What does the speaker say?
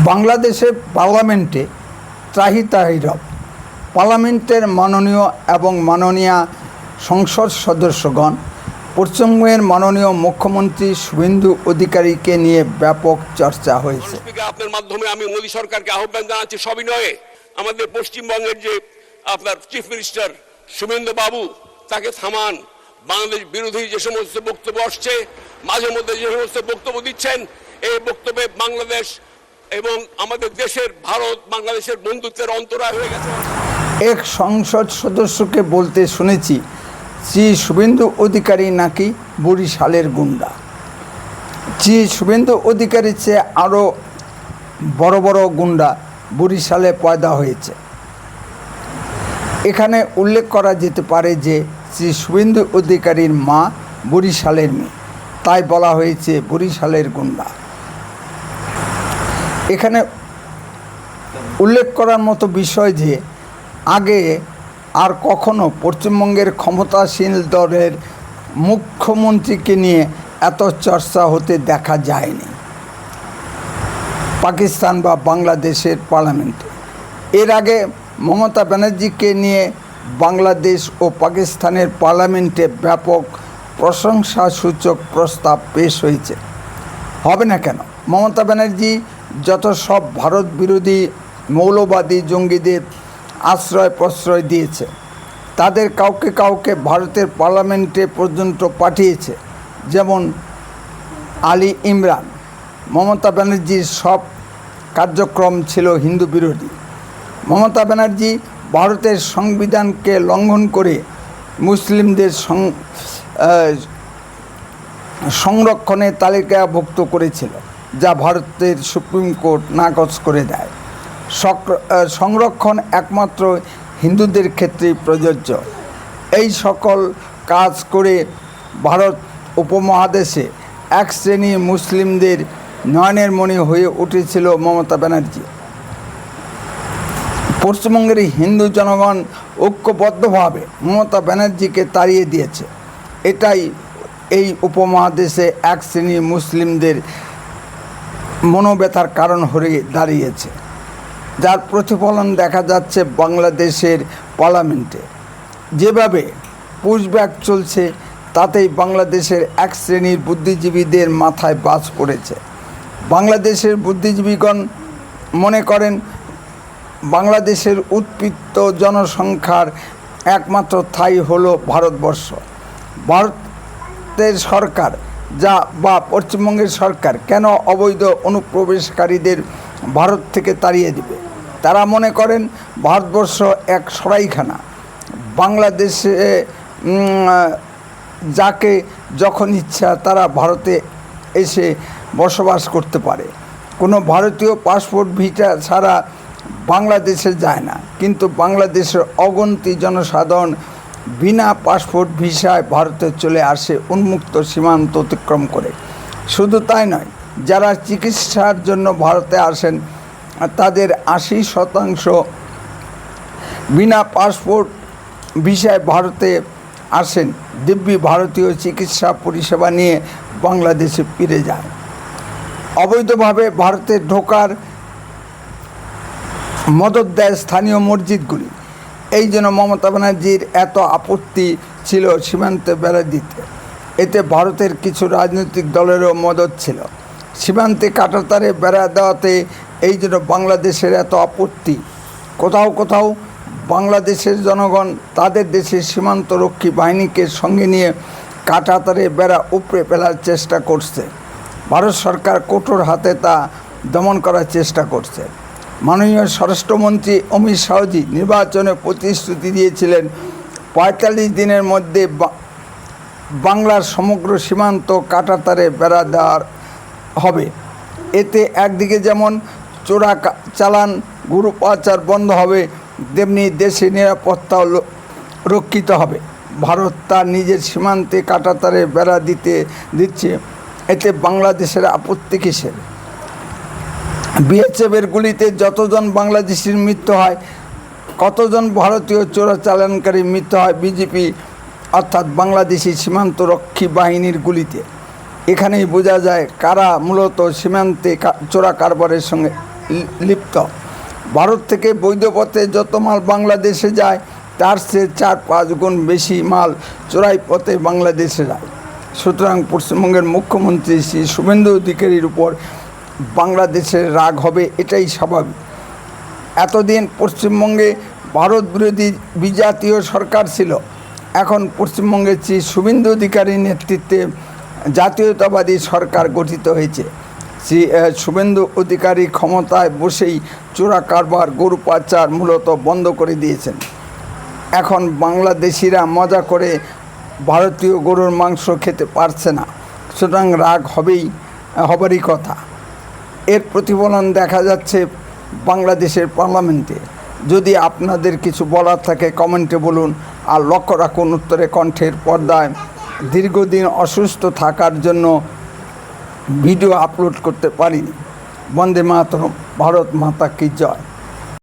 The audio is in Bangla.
বাংলাদেশের পার্লামেন্টে ত্রাহি ত্রাহি রব। পার্লামেন্টের মাননীয় এবং মাননীয়া সংসদ সদস্যগণ পশ্চিমবঙ্গের মাননীয় মুখ্যমন্ত্রী শুভেন্দু অধিকারীকে নিয়ে ব্যাপক চর্চা হয়েছে। আপনার মাধ্যমে আমি মোদী সরকারকে আহ্বান জানাচ্ছি, সবিনয়ে আমাদের পশ্চিমবঙ্গের যে আপনার চিফ মিনিস্টার শুভেন্দু বাবু, তাকে থামান। বাংলাদেশ বিরোধী যে সমস্ত বক্তব্য আসছে, মাঝে মধ্যে যে সমস্ত বক্তব্য দিচ্ছেন, এই বক্তব্যে বাংলাদেশ এবং আমাদের দেশের ভারত বাংলাদেশের বন্ধুত্বের অন্তরায় হয়ে গেছে। এক সংসদ সদস্যকে বলতে শুনেছি শ্রী শুভেন্দু অধিকারী নাকি বরিশালের গুন্ডা। শ্রী শুভেন্দু অধিকারীর চেয়ে আরও বড় বড় গুন্ডা বরিশালে পয়দা হয়েছে। এখানে উল্লেখ করা যেতে পারে যে শ্রী শুভেন্দু অধিকারীর মা বরিশালের মেয়ে, তাই বলা হয়েছে বরিশালের গুন্ডা। এখানে উল্লেখ করার মতো বিষয় যে আগে আর কখনো পশ্চিমবঙ্গের ক্ষমতাসীন দলের মুখ্যমন্ত্রীকে নিয়ে এত চর্চা হতে দেখা যায়নি পাকিস্তান বা বাংলাদেশের পার্লামেন্টে। এর আগে মমতা ব্যানার্জিকে নিয়ে বাংলাদেশ ও পাকিস্তানের পার্লামেন্টে ব্যাপক প্রশংসাসূচক প্রস্তাব পেশ হয়েছে। হবে না কেন? মমতা ব্যানার্জি যত সব ভারত বিরোধী মৌলবাদী জঙ্গিদের আশ্রয় প্রশ্রয় দিয়েছে, তাদের কাউকে কাউকে ভারতের পার্লামেন্টে পর্যন্ত পাঠিয়েছে। যেমন আলী ইমরান। মমতা ব্যানার্জির সব কার্যক্রম ছিল হিন্দু বিরোধী। মমতা ব্যানার্জি ভারতের সংবিধানকে লঙ্ঘন করে মুসলিমদের সংরক্ষণের তালিকাভুক্ত করেছিল, যা ভারতের সুপ্রিম কোর্ট নাকচ করে দেয়। সংরক্ষণ একমাত্র হিন্দুদের ক্ষেত্রেই প্রযোজ্য। এই সকল কাজ করে ভারত উপমহাদেশে এক শ্রেণী মুসলিমদের নয়নের মণি হয়ে উঠেছিল মমতা ব্যানার্জি। পশ্চিমবঙ্গের হিন্দু জনগণ ঐক্যবদ্ধভাবে মমতা ব্যানার্জিকে তাড়িয়ে দিয়েছে। এটাই এই উপমহাদেশে এক শ্রেণী মুসলিমদের মনোব্যথার কারণ হয়ে দাঁড়িয়েছে, যার প্রতিফলন দেখা যাচ্ছে বাংলাদেশের পার্লামেন্টে। যেভাবে পুশব্যাক চলছে, তাতেই বাংলাদেশের এক শ্রেণীর বুদ্ধিজীবীদের মাথায় বাজ পড়েছে। বাংলাদেশের বুদ্ধিজীবীগণ মনে করেন বাংলাদেশের উৎপীড়িত জনসংখ্যার একমাত্র ঠাঁই হলো ভারতবর্ষ। ভারতের সরকার বা পশ্চিমবঙ্গের সরকার কেন অবৈধ অনুপ্রবেশকারীদের ভারত থেকে তাড়িয়ে দিবে? তারা মনে করেন ভারতবর্ষ এক সরাইখানা। বাংলাদেশে যাকে যখন ইচ্ছা তারা ভারতে এসে বসবাস করতে পারে। কোনো ভারতীয় পাসপোর্ট ভিসা ছাড়া বাংলাদেশে যায় না, কিন্তু বাংলাদেশের অগণিত জনসাধারণ বিনা পাসপোর্ট ভিসায় ভারতে চলে আসে উন্মুক্ত সীমান্ত অতিক্রম করে। শুধু তাই নয়, যারা চিকিৎসার জন্য ভারতে আসেন তাদের 80% বিনা পাসপোর্ট ভিসায় ভারতে আসেন, দিব্যি ভারতীয় চিকিৎসা পরিষেবা নিয়ে বাংলাদেশে ফিরে যায়। অবৈধভাবে ভারতে ঢোকার মদত দেয় স্থানীয় মসজিদগুলি। এই জন্য মমতা ব্যানার্জির এত আপত্তি ছিল সীমান্তে বেড়া দিতে। এতে ভারতের কিছু রাজনৈতিক দলেরও মদত ছিল সীমান্তে কাঁটাতারে বেড়া দেওয়াতে। এই জন্য বাংলাদেশের এত আপত্তি। কোথাও কোথাও বাংলাদেশের জনগণ তাদের দেশের সীমান্তরক্ষী বাহিনীকে সঙ্গে নিয়ে কাঁটাতারে বেড়া উপড়ে ফেলার চেষ্টা করছে। ভারত সরকার কঠোর হাতে তা দমন করার চেষ্টা করছে। মাননীয় স্বরাষ্ট্রমন্ত্রী অমিত শাহজি নির্বাচনে প্রতিশ্রুতি দিয়েছিলেন 45 দিনের মধ্যে বাংলার সমগ্র সীমান্ত কাঁটাতারে বেড়া দেওয়ার হবে। এতে একদিকে যেমন চোরা চালান গরু পাচার বন্ধ হবে, তেমনি দেশের নিরাপত্তাও রক্ষিত হবে। ভারত তার নিজের সীমান্তে কাঁটাতারে বেড়া দিচ্ছে, এতে বাংলাদেশের আপত্তি কিসের? বিএসএফের গুলিতে যতজন বাংলাদেশির মৃত্যু হয়, কতজন ভারতীয় চোরাচালানকারী মৃত্যু হয় বিজেপি অর্থাৎ বাংলাদেশি সীমান্তরক্ষী বাহিনীর গুলিতে। এখানেই বোঝা যায় কারা মূলত সীমান্তে চোরা কারবারের সঙ্গে লিপ্ত। ভারত থেকে বৈধ পথে যত মাল বাংলাদেশে যায় তার চেয়ে 4-5 গুণ বেশি মাল চোরাই পথে বাংলাদেশে যায়। সুতরাং পশ্চিমবঙ্গের মুখ্যমন্ত্রী শ্রী শুভেন্দু অধিকারীর উপর বাংলাদেশের রাগ হবে, এটাই স্বাভাবিক। এতদিন পশ্চিমবঙ্গে ভারত বিরোধী বিজাতীয় সরকার ছিল, এখন পশ্চিমবঙ্গে শ্রী শুভেন্দু অধিকারীর নেতৃত্বে জাতীয়তাবাদী সরকার গঠিত হয়েছে। শ্রী শুভেন্দু অধিকারী ক্ষমতায় বসেই চোরা কারবার, গরু পাচার মূলত বন্ধ করে দিয়েছেন। এখন বাংলাদেশিরা মজা করে ভারতীয় গরুর মাংস খেতে পারছে না, সুতরাং রাগ হবারই কথা। এর প্রতিফলন দেখা যাচ্ছে বাংলাদেশের পার্লামেন্টে। যদি আপনাদের কিছু বলার থাকে কমেন্টে বলুন। আর লক্ষ্য রাখুন, উত্তরে কণ্ঠের পর্দায় দীর্ঘদিন অসুস্থ থাকার জন্য ভিডিও আপলোড করতে পারিনি। বন্দে মাতরম, ভারত মাতা কি জয়।